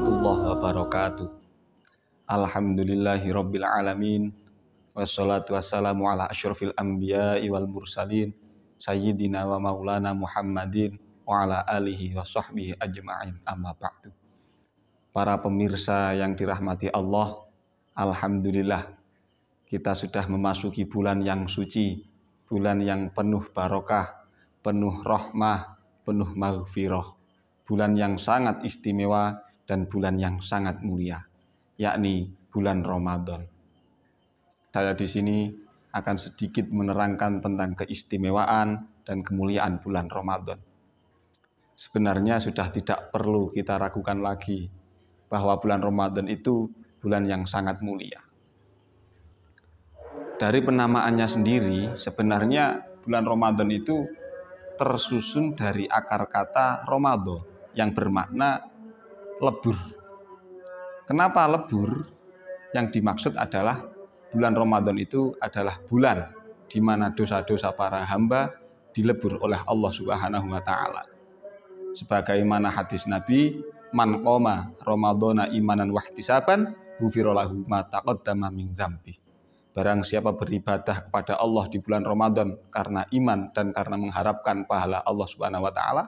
warahmatullahi wabarakatuh. Alhamdulillahi rabbil alamin. Wassalatu wassalamu ala asyrafil anbiya'i wal mursalin sayyidina wa maulana Muhammadin wa ala alihi wa sahbihi ajma'in, amma ba'du. Para pemirsa yang dirahmati Allah, alhamdulillah kita sudah memasuki bulan yang suci, bulan yang penuh barokah, penuh rahmah, penuh maghfirah, bulan yang sangat istimewa dan bulan yang sangat mulia, yakni bulan Ramadan. Saya di sini akan sedikit menerangkan tentang keistimewaan dan kemuliaan bulan Ramadan. Sebenarnya sudah tidak perlu kita ragukan lagi bahwa bulan Ramadan itu bulan yang sangat mulia. Dari penamaannya sendiri, sebenarnya bulan Ramadan itu tersusun dari akar kata Romado yang bermakna lebur. Kenapa lebur? Yang dimaksud adalah bulan Ramadan itu adalah bulan di mana dosa-dosa para hamba dilebur oleh Allah Subhanahu wa taala. Sebagaimana hadis Nabi, man qoma Ramadhana imanan wahtisaban ghufira lahu ma taqaddama min dzambi. Barang siapa beribadah kepada Allah di bulan Ramadan karena iman dan karena mengharapkan pahala Allah Subhanahu wa taala,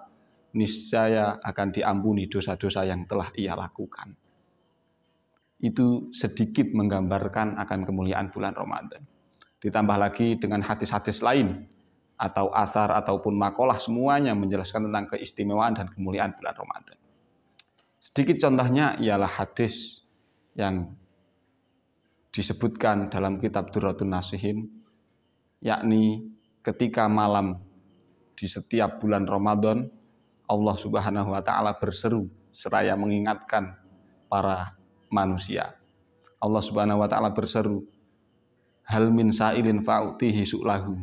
niscaya akan diampuni dosa-dosa yang telah ia lakukan. Itu sedikit menggambarkan akan kemuliaan bulan Ramadan. Ditambah lagi dengan hadis-hadis lain atau asar ataupun makalah, semuanya menjelaskan tentang keistimewaan dan kemuliaan bulan Ramadan. Sedikit contohnya ialah hadis yang disebutkan dalam kitab Durratun Nasihin, yakni ketika malam di setiap bulan Ramadan, Allah Subhanahu wa taala berseru seraya mengingatkan para manusia. Allah Subhanahu wa taala berseru, hal min sa'ilin fa'utihi su'lahu,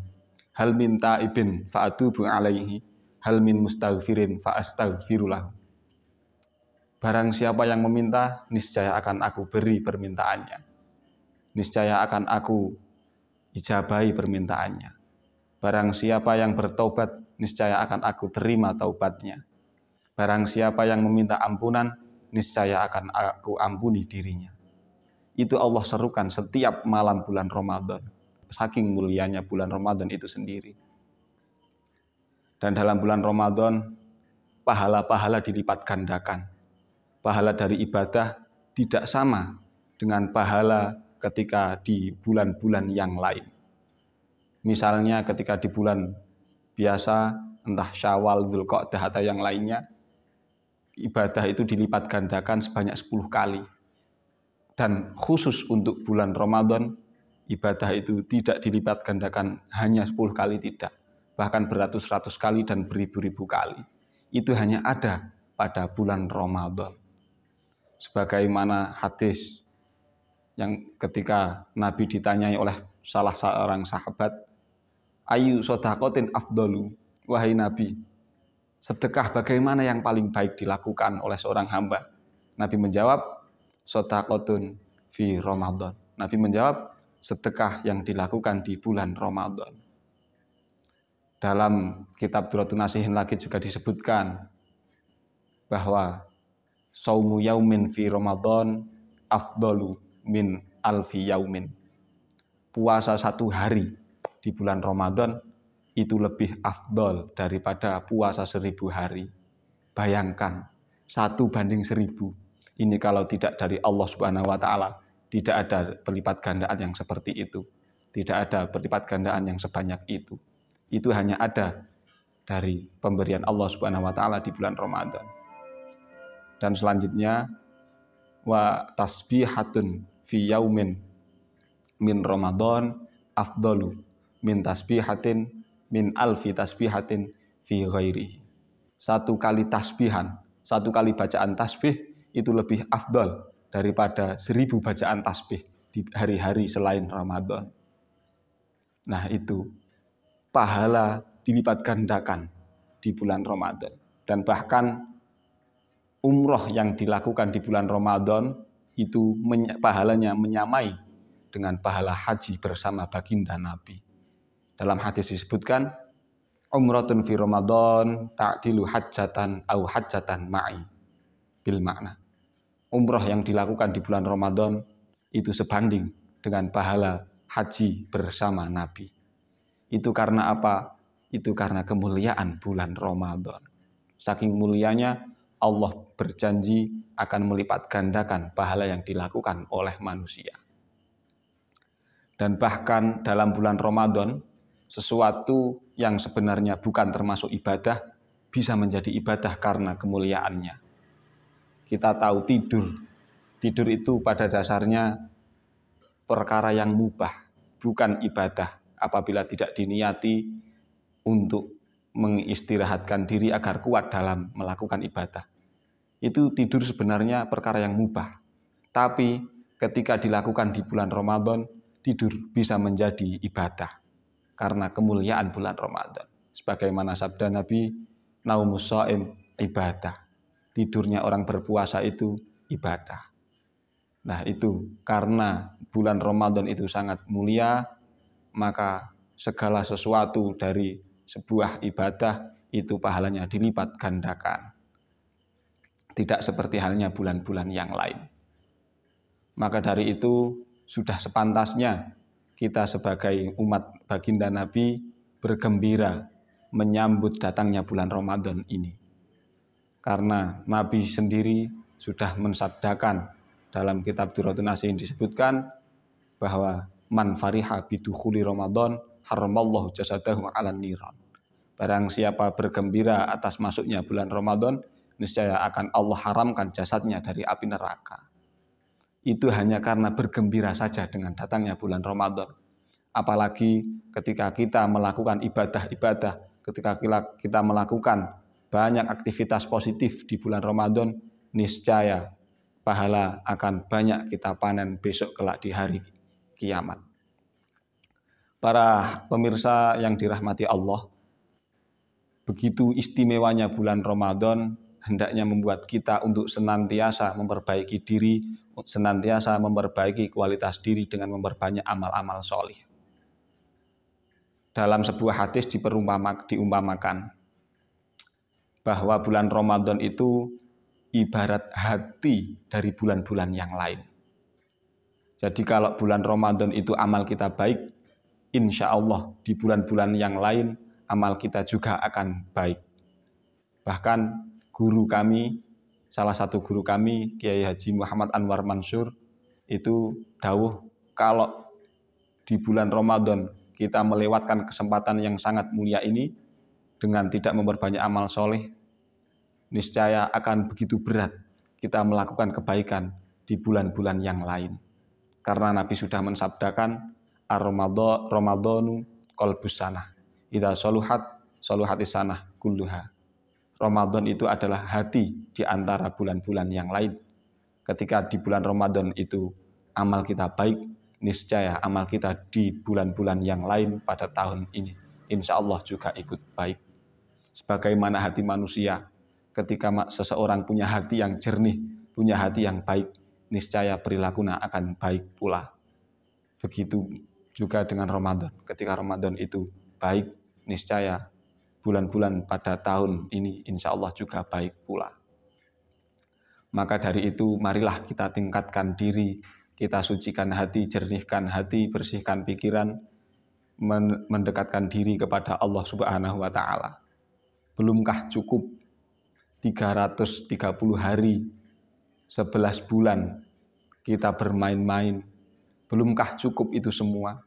hal min ta'ibin fa'atubu alaihi, hal min mustaghfirin fa'astaghfiru lahu. Barang siapa yang meminta, niscaya akan aku beri permintaannya. Niscaya akan aku ijabahi permintaannya. Barang siapa yang bertobat, niscaya akan aku terima taubatnya. Barang siapa yang meminta ampunan, niscaya akan aku ampuni dirinya. Itu Allah serukan setiap malam bulan Ramadan. Saking mulianya bulan Ramadan itu sendiri. Dan dalam bulan Ramadan, pahala-pahala dilipat gandakan. Pahala dari ibadah tidak sama dengan pahala ketika di bulan-bulan yang lain. Misalnya ketika di bulan biasa, entah Syawal, Dzulqa'dah atau yang lainnya, ibadah itu dilipat gandakan sebanyak 10 kali. Dan khusus untuk bulan Ramadan, ibadah itu tidak dilipat gandakan hanya 10 kali, tidak. Bahkan beratus-ratus kali dan beribu-ribu kali. Itu hanya ada pada bulan Ramadan. Sebagaimana hadis yang ketika Nabi ditanyai oleh salah seorang sahabat, ayu sodaqotin afdalu, wahai Nabi, sedekah bagaimana yang paling baik dilakukan oleh seorang hamba? Nabi menjawab, sodaqotun fi Ramadan. Nabi menjawab, sedekah yang dilakukan di bulan Ramadan. Dalam kitab Durratun Nasihin lagi juga disebutkan bahwa saumu yaumin fi Ramadan afdalu min alfi yaumin. Puasa 1 hari di bulan Ramadan itu lebih afdol daripada puasa 1000 hari. Bayangkan, 1 banding 1000. Ini kalau tidak dari Allah Subhanahu wa taala, tidak ada pelipat gandaan yang seperti itu. Tidak ada pelipat gandaan yang sebanyak itu. Itu hanya ada dari pemberian Allah Subhanahu wa taala di bulan Ramadan. Dan selanjutnya, wa tasbihatun fi yaumin min Ramadan afdalu min tasbihatin min alfi tasbihatin fi ghairihi. 1 kali tasbihan, 1 kali bacaan tasbih itu lebih afdal daripada 1000 bacaan tasbih di hari-hari selain Ramadan. Nah, itu pahala dilipat gandakan di bulan Ramadan. Dan bahkan umroh yang dilakukan di bulan Ramadan itu pahalanya menyamai dengan pahala haji bersama baginda Nabi. Dalam hadis disebutkan, umratun fi Ramadan ta'dilu hajjatan au hajjatan ma'i, bil makna. umroh yang dilakukan di bulan Ramadan itu sebanding dengan pahala haji bersama Nabi. Itu karena apa? Itu karena kemuliaan bulan Ramadan. Saking mulianya, Allah berjanji akan melipat gandakan pahala yang dilakukan oleh manusia. Dan bahkan dalam bulan Ramadan, sesuatu yang sebenarnya bukan termasuk ibadah bisa menjadi ibadah karena kemuliaannya. Kita tahu tidur itu pada dasarnya perkara yang mubah, bukan ibadah apabila tidak diniati untuk mengistirahatkan diri agar kuat dalam melakukan ibadah. Itu tidur sebenarnya perkara yang mubah. Tapi ketika dilakukan di bulan Ramadan, tidur bisa menjadi ibadah karena kemuliaan bulan Ramadan. Sebagaimana sabda Nabi, naumus shaim ibadah. Tidurnya orang berpuasa itu ibadah. Nah, itu karena bulan Ramadan itu sangat mulia, maka segala sesuatu dari sebuah ibadah itu pahalanya dilipat gandakan. Tidak seperti halnya bulan-bulan yang lain. Maka dari itu sudah sepantasnya kita sebagai umat baginda Nabi bergembira menyambut datangnya bulan Ramadan ini. Karena Nabi sendiri sudah mensabdakan dalam kitab Durratun Nasihin disebutkan bahwa man fariha bidukhuli Ramadan haramallahu jasadahu 'alan niran. Barang siapa bergembira atas masuknya bulan Ramadan, niscaya akan Allah haramkan jasadnya dari api neraka. Itu hanya karena bergembira saja dengan datangnya bulan Ramadan. Apalagi ketika kita melakukan ibadah-ibadah, ketika kita melakukan banyak aktivitas positif di bulan Ramadan, niscaya pahala akan banyak kita panen besok kelak di hari kiamat. Para pemirsa yang dirahmati Allah, begitu istimewanya bulan Ramadan, hendaknya membuat kita untuk senantiasa memperbaiki diri, senantiasa memperbaiki kualitas diri dengan memperbanyak amal-amal sholih. Dalam sebuah hadis diumpamakan bahwa bulan Ramadan itu ibarat hati dari bulan-bulan yang lain. Jadi kalau bulan Ramadan itu amal kita baik, insya Allah di bulan-bulan yang lain amal kita juga akan baik. Bahkan guru kami, salah satu guru kami, Kiai Haji Muhammad Anwar Mansur, itu dawuh kalau di bulan Ramadan kita melewatkan kesempatan yang sangat mulia ini dengan tidak memperbanyak amal soleh, niscaya akan begitu berat kita melakukan kebaikan di bulan-bulan yang lain. Karena Nabi sudah mensabdakan, Ramadanu qalbus sanah, idza saluhat saluhatis sanah kulluha. Ramadan itu adalah hati di antara bulan-bulan yang lain. Ketika di bulan Ramadan itu amal kita baik, niscaya amal kita di bulan-bulan yang lain pada tahun ini insya Allah juga ikut baik. Sebagaimana hati manusia, ketika seseorang punya hati yang jernih, punya hati yang baik, niscaya perilakunya akan baik pula. Begitu juga dengan Ramadan. Ketika Ramadan itu baik, niscaya bulan-bulan pada tahun ini insya Allah juga baik pula. Maka dari itu marilah kita tingkatkan diri, kita sucikan hati, jernihkan hati, bersihkan pikiran, mendekatkan diri kepada Allah Subhanahu wa Ta'ala. Belumkah cukup 330 hari, 11 bulan kita bermain-main? Belumkah cukup itu semua?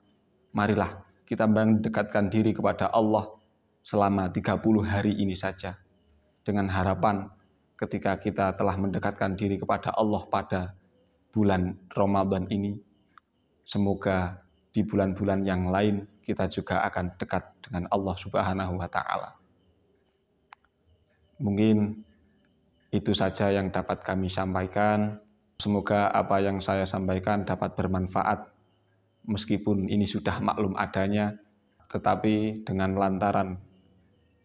Marilah kita mendekatkan diri kepada Allah selama 30 hari ini saja. Dengan harapan ketika kita telah mendekatkan diri kepada Allah pada bulan Ramadan ini, semoga di bulan-bulan yang lain kita juga akan dekat dengan Allah Subhanahu wa Ta'ala. Mungkin itu saja yang dapat kami sampaikan. Semoga apa yang saya sampaikan dapat bermanfaat. Meskipun ini sudah maklum adanya, tetapi dengan lantaran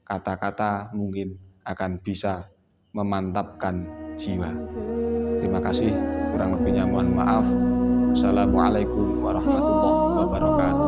kata-kata mungkin akan bisa memantapkan jiwa. Terima kasih. Kurang lebihnya mohon maaf. Assalamualaikum warahmatullahi wabarakatuh.